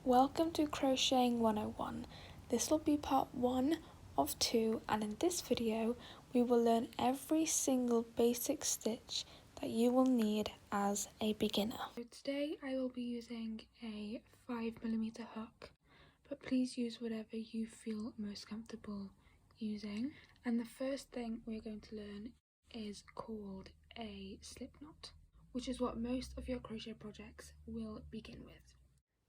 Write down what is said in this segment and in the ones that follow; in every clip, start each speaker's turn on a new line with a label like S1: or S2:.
S1: Welcome to Crocheting 101. This will be part 1 of 2, and in this video we will learn every single basic stitch that you will need as a beginner. So today I will be using a 5mm hook, but please use whatever you feel most comfortable using. And the first thing we're going to learn is called a slip knot, which is what most of your crochet projects will begin with.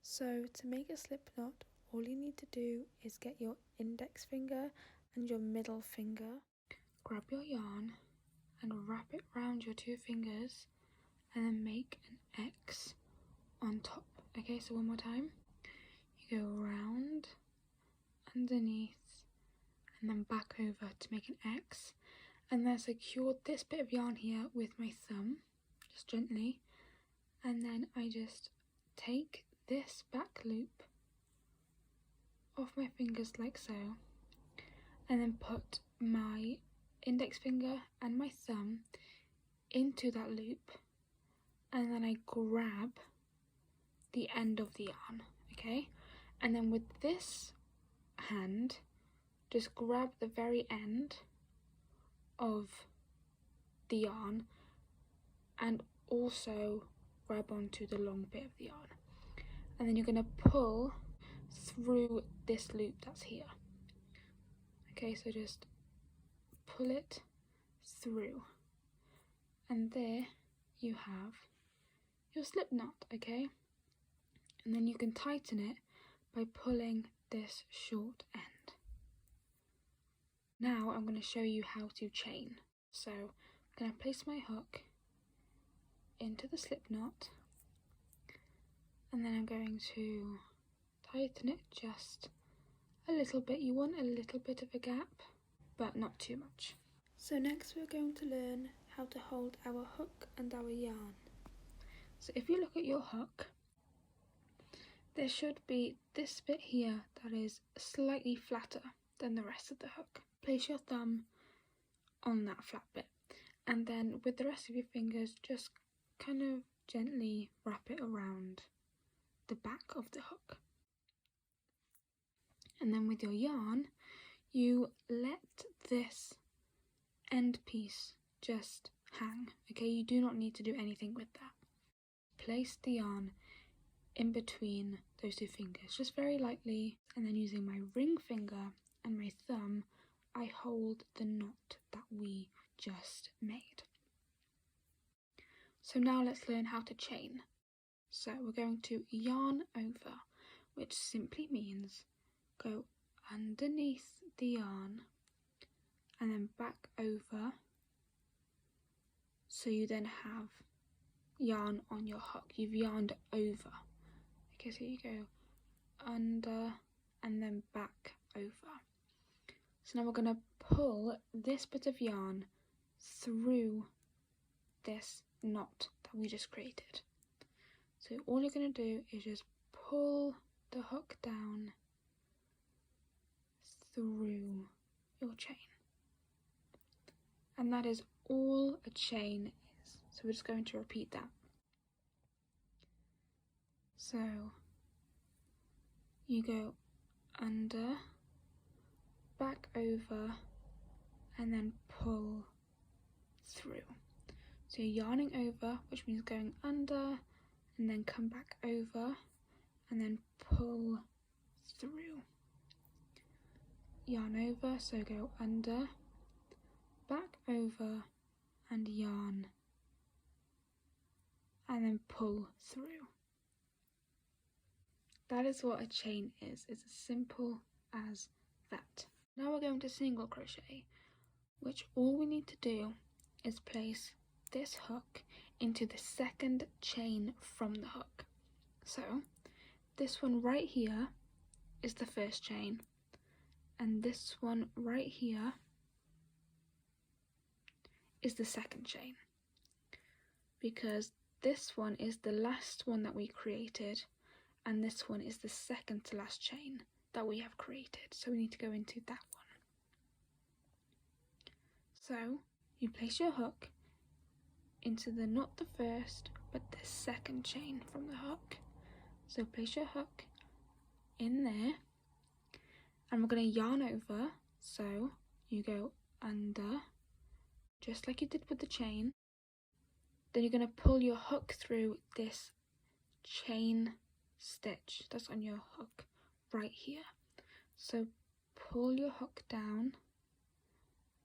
S1: So to make a slip knot, all you need to do is get your index finger and your middle finger, grab your yarn and wrap it round your two fingers and then make an X on top. Okay, so one more time. You go round, underneath and then back over to make an X, and then secure this bit of yarn here with my thumb, just gently, and then I just take this back loop off my fingers like so, and then put my index finger and my thumb into that loop, and then I grab the end of the yarn, okay? And then with this hand, just grab the very end of the yarn and also grab onto the long bit of the yarn. And then you're going to pull through this loop that's here. Okay, so just pull it through. And there you have your slip knot, okay? And then you can tighten it by pulling this short end. Now I'm going to show you how to chain. So I'm going to place my hook into the slip knot, and then I'm going to tighten it just a little bit. You want a little bit of a gap, but not too much. So next we're going to learn how to hold our hook and our yarn. So if you look at your hook, there should be this bit here that is slightly flatter than the rest of the hook. Place your thumb on that flat bit, and then with the rest of your fingers just kind of gently wrap it around the back of the hook. And then with your yarn, you let this end piece just hang, okay? You do not need to do anything with that. Place the yarn in between those two fingers, just very lightly, and then using my ring finger and my thumb, I hold the knot that we just made. So now let's learn how to chain. So we're going to yarn over, which simply means go underneath the yarn and then back over, so you then have yarn on your hook. You've yarned over. Okay, so you go under and then back over. So now we're going to pull this bit of yarn through this knot that we just created. So all you're going to do is just pull the hook down through your chain. And that is all a chain is. So we're just going to repeat that. So you go under, back over, and then pull through. So you're yarning over, which means going under, and then come back over, and then pull through. Yarn over, so go under, back over, and yarn, and then pull through. That is what a chain is. It's as simple as that. Now we're going to single crochet, which all we need to do is place this hook into the second chain from the hook. So this one right here is the first chain, and this one right here is the second chain, because this one is the last one that we created and this one is the second to last chain that we have created, so we need to go into that one. So you place your hook into not the first but the second chain from the hook. So place your hook in there, and we're going to yarn over. So you go under, just like you did with the chain. Then you're going to pull your hook through this chain stitch that's on your hook right here. So pull your hook down,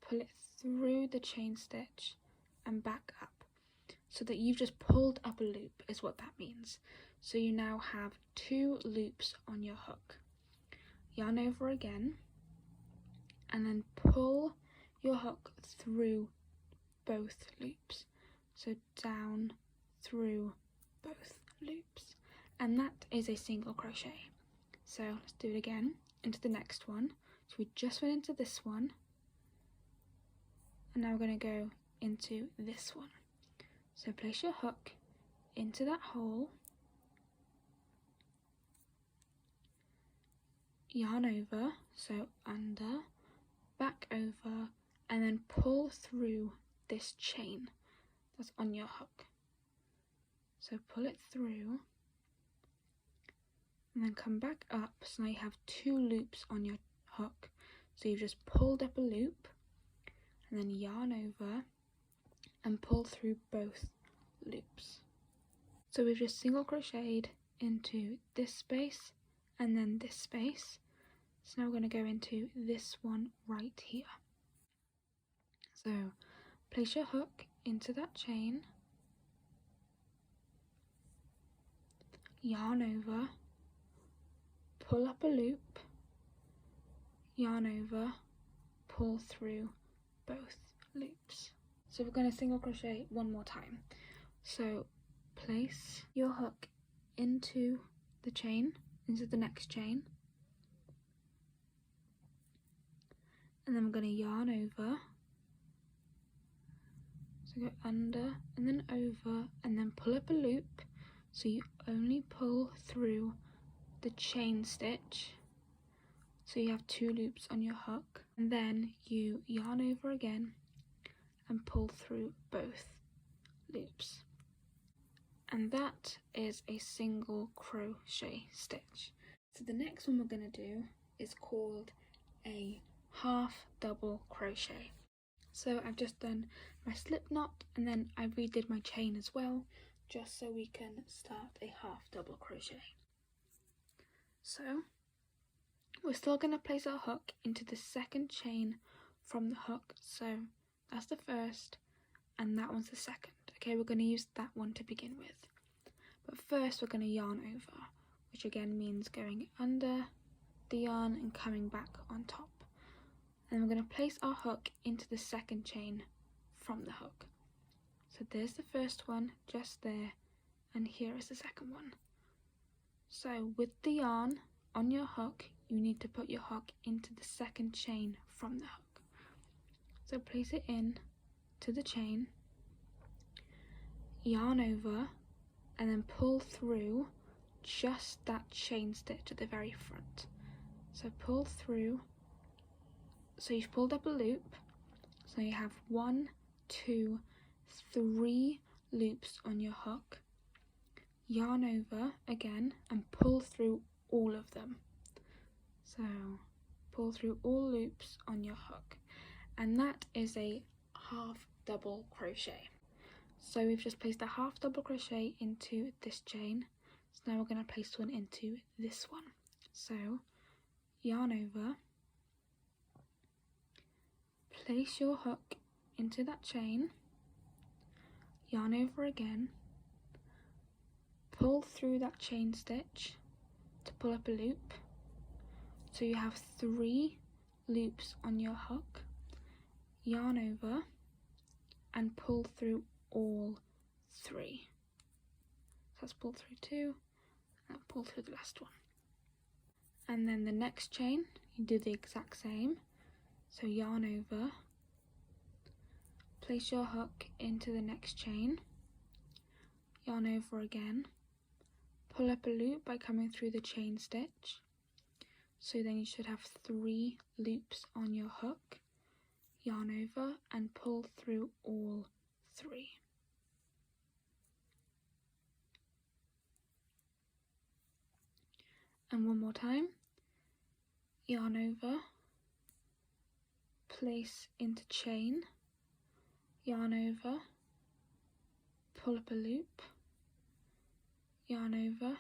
S1: pull it through the chain stitch and back up, so that you've just pulled up a loop is what that means. So you now have 2 loops on your hook. Yarn over again, and then pull your hook through both loops. So down through both loops, and that is a single crochet. So let's do it again into the next one. So we just went into this one, and now we're going to go into this one. So place your hook into that hole, yarn over, so under, back over, and then pull through this chain that's on your hook. So pull it through and then come back up. So now you have 2 loops on your hook. So you've just pulled up a loop and then yarn over and pull through both loops. So we've just single crocheted into this space and then this space. So now we're going to go into this one right here. So place your hook into that chain, yarn over, pull up a loop, yarn over, pull through both loops. So we're going to single crochet one more time. So place your hook into the chain, into the next chain, and then we're going to yarn over. So go under and then over and then pull up a loop, so you only pull through the chain stitch, so you have 2 loops on your hook, and then you yarn over again and pull through both loops. And that is a single crochet stitch. So the next one we're going to do is called a half double crochet. So I've just done my slip knot and then I redid my chain as well, just so we can start a half double crochet. So we're still going to place our hook into the second chain from the hook. So that's the first and that one's the second. Okay, we're going to use that one to begin with. But first we're going to yarn over, which again means going under the yarn and coming back on top. And we're going to place our hook into the second chain from the hook. So there's the first one just there, and here is the second one. So with the yarn on your hook, you need to put your hook into the second chain from the hook. So place it in to the chain, yarn over, and then pull through just that chain stitch at the very front. So pull through. So you've pulled up a loop, so you have 1, 2, 3 loops on your hook, yarn over again and pull through all of them. So pull through all loops on your hook, and that is a half double crochet. So we've just placed a half double crochet into this chain, so now we're going to place one into this one. So yarn over, place your hook into that chain, yarn over again, pull through that chain stitch to pull up a loop, so you have 3 loops on your hook, yarn over and pull through all 3. So let's pull through 2 and pull through the last one. And then the next chain you do the exact same. So yarn over, place your hook into the next chain, yarn over again, pull up a loop by coming through the chain stitch. So then you should have 3 loops on your hook, yarn over and pull through all 3. And one more time, yarn over, place into chain, yarn over, pull up a loop, yarn over,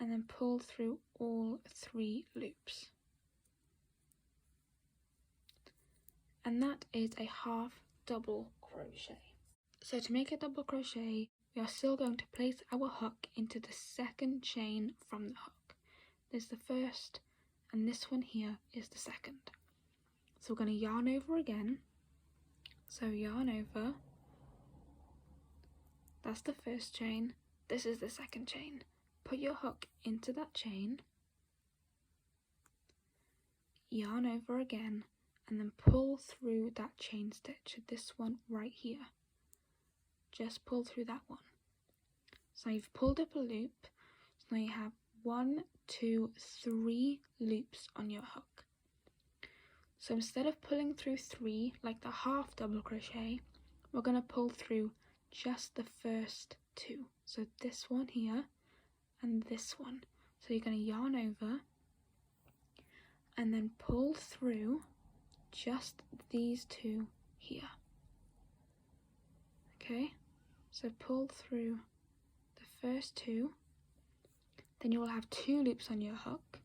S1: and then pull through all 3 loops. And that is a half double crochet. So to make a double crochet, we are still going to place our hook into the second chain from the hook. There's the first, and this one here is the second. So we're going to yarn over again. So yarn over, that's the first chain, this is the second chain. Put your hook into that chain, yarn over again, and then pull through that chain stitch, this one right here. Just pull through that one. So you've pulled up a loop, so now you have 1, 2, 3 loops on your hook. So instead of pulling through 3 like the half double crochet, we're going to pull through just the first 2. So this one here and this one. So you're going to yarn over and then pull through just these 2 here. Okay, so pull through the first 2, then you will have 2 loops on your hook,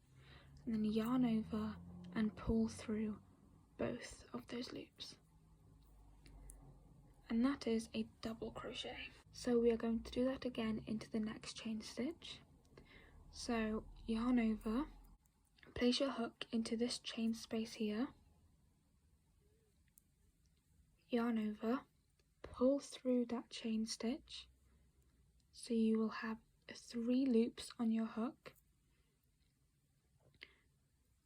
S1: and then yarn over and pull through both of those loops. And that is a double crochet. So we are going to do that again into the next chain stitch. So yarn over, place your hook into this chain space here, yarn over, pull through that chain stitch, so you will have 3 loops on your hook,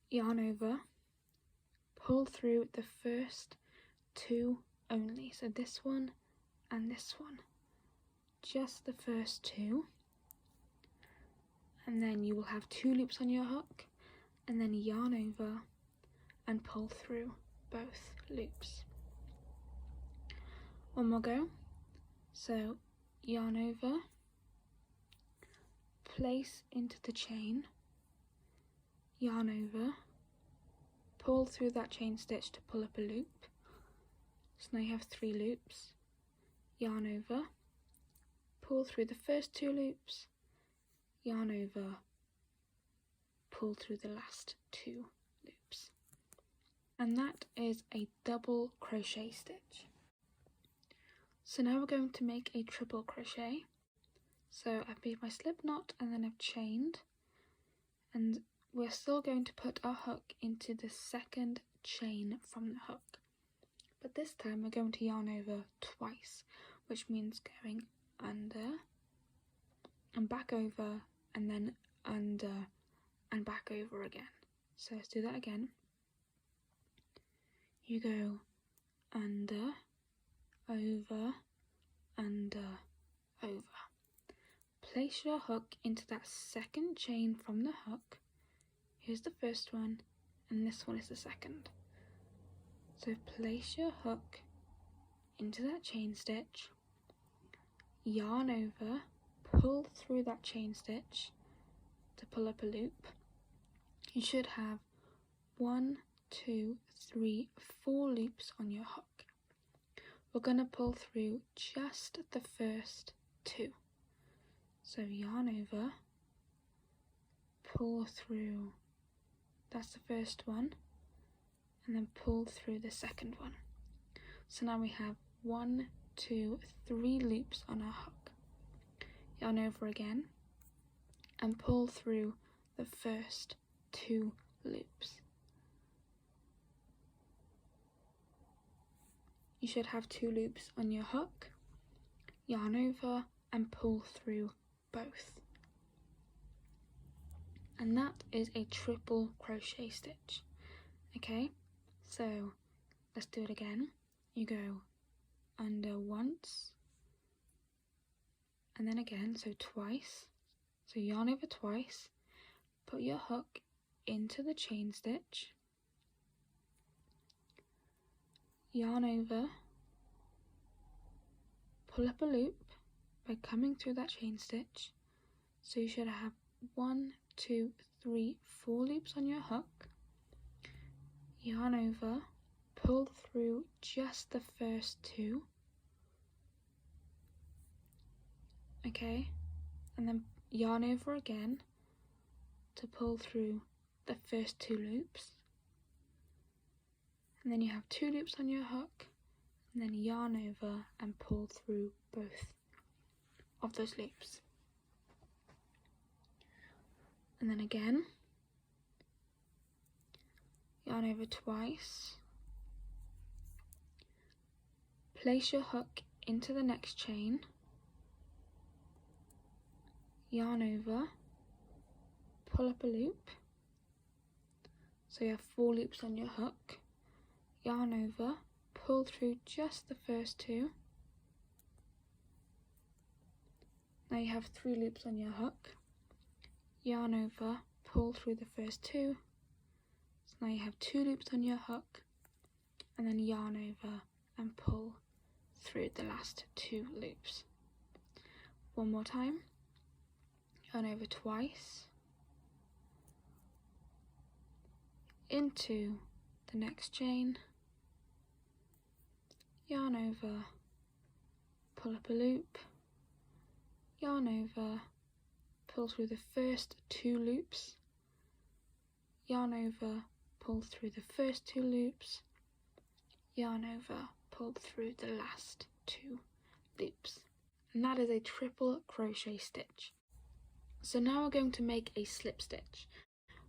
S1: yarn over, pull through the first 2 only, so this one and this one, just the first 2, and then you will have 2 loops on your hook, and then yarn over and pull through both loops. One more go. So yarn over, place into the chain, yarn over, pull through that chain stitch to pull up a loop. So now you have 3 loops, yarn over, pull through the first 2 loops, yarn over, pull through the last 2 loops. And that is a double crochet stitch. So now we're going to make a triple crochet. So I've made my slip knot and then I've chained, and we're still going to put our hook into the second chain from the hook, but this time we're going to yarn over twice, which means going under and back over, and then under and back over again. So let's do that again. You go under, over, under, over. Place your hook into that second chain from the hook. Here's the first one, and this one is the second. So place your hook into that chain stitch, yarn over, pull through that chain stitch to pull up a loop. You should have 1, 2, 3, 4 loops on your hook. We're going to pull through just the first 2. So yarn over, pull through, that's the first one, and then pull through the second one. So now we have 1, 2, 3 loops on our hook. Yarn over again and pull through the first 2 loops. You should have 2 loops on your hook, yarn over and pull through both. And that is a triple crochet stitch. Okay, so let's do it again. You go under once and then again, so twice. So yarn over twice, put your hook into the chain stitch, yarn over, pull up a loop by coming through that chain stitch. So you should have 1, 2, 3, 4 loops on your hook, yarn over, pull through just the first 2, okay, and then yarn over again to pull through the first 2 loops, and then you have 2 loops on your hook, and then yarn over and pull through both of those loops, and then again yarn over twice, place your hook into the next chain, yarn over, pull up a loop, so you have 4 loops on your hook, yarn over, pull through just the first 2, now you have 3 loops on your hook, yarn over, pull through the first 2, so now you have 2 loops on your hook, and then yarn over and pull through the last 2 loops. One more time, yarn over twice, into the next chain, yarn over, pull up a loop, yarn over, pull through the first 2 loops, yarn over, pull through the first 2 loops, yarn over, pull through the last 2 loops. And that is a triple crochet stitch. So now we're going to make a slip stitch,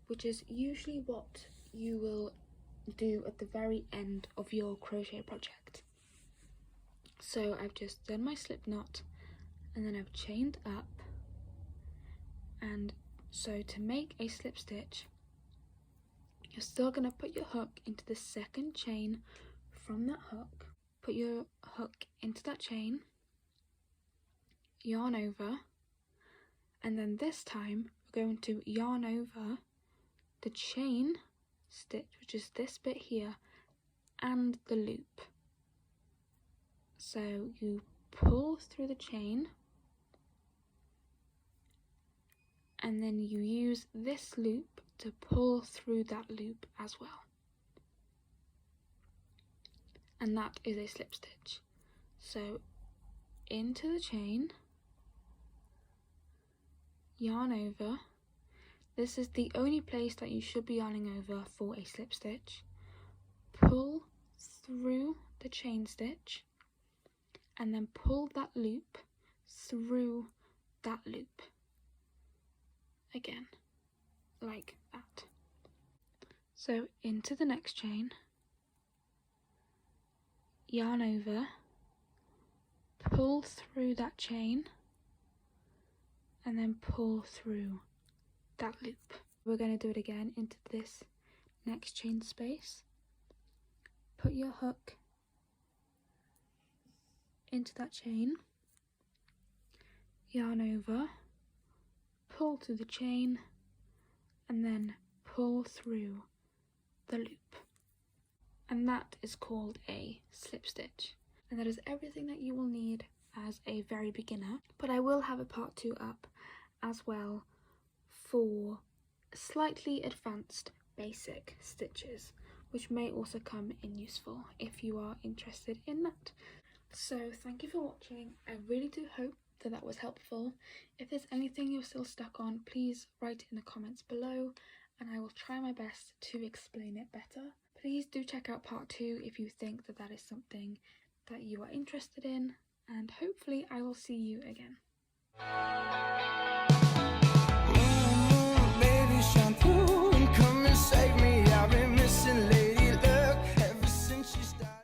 S1: which is usually what you will do at the very end of your crochet project. So I've just done my slip knot, and then I've chained up, and so to make a slip stitch, you're still going to put your hook into the second chain from that hook, put your hook into that chain, yarn over, and then this time we're going to yarn over the chain stitch, which is this bit here, and the loop. So you pull through the chain, and then you use this loop to pull through that loop as well. And that is a slip stitch. So into the chain, yarn over. This is the only place that you should be yarning over for a slip stitch. Pull through the chain stitch, and then pull that loop through that loop again, like that. So into the next chain, yarn over, pull through that chain, and then pull through that loop. We're going to do it again into this next chain space. Put your hook into that chain, yarn over, pull through the chain, and then pull through the loop. And that is called a slip stitch. And that is everything that you will need as a very beginner, but I will have a part 2 up as well for slightly advanced basic stitches, which may also come in useful if you are interested in that. So thank you for watching. I really do hope that that was helpful. If there's anything you're still stuck on, please write it in the comments below and I will try my best to explain it better. Please do check out part 2 if you think that that is something that you are interested in, and hopefully I will see you again.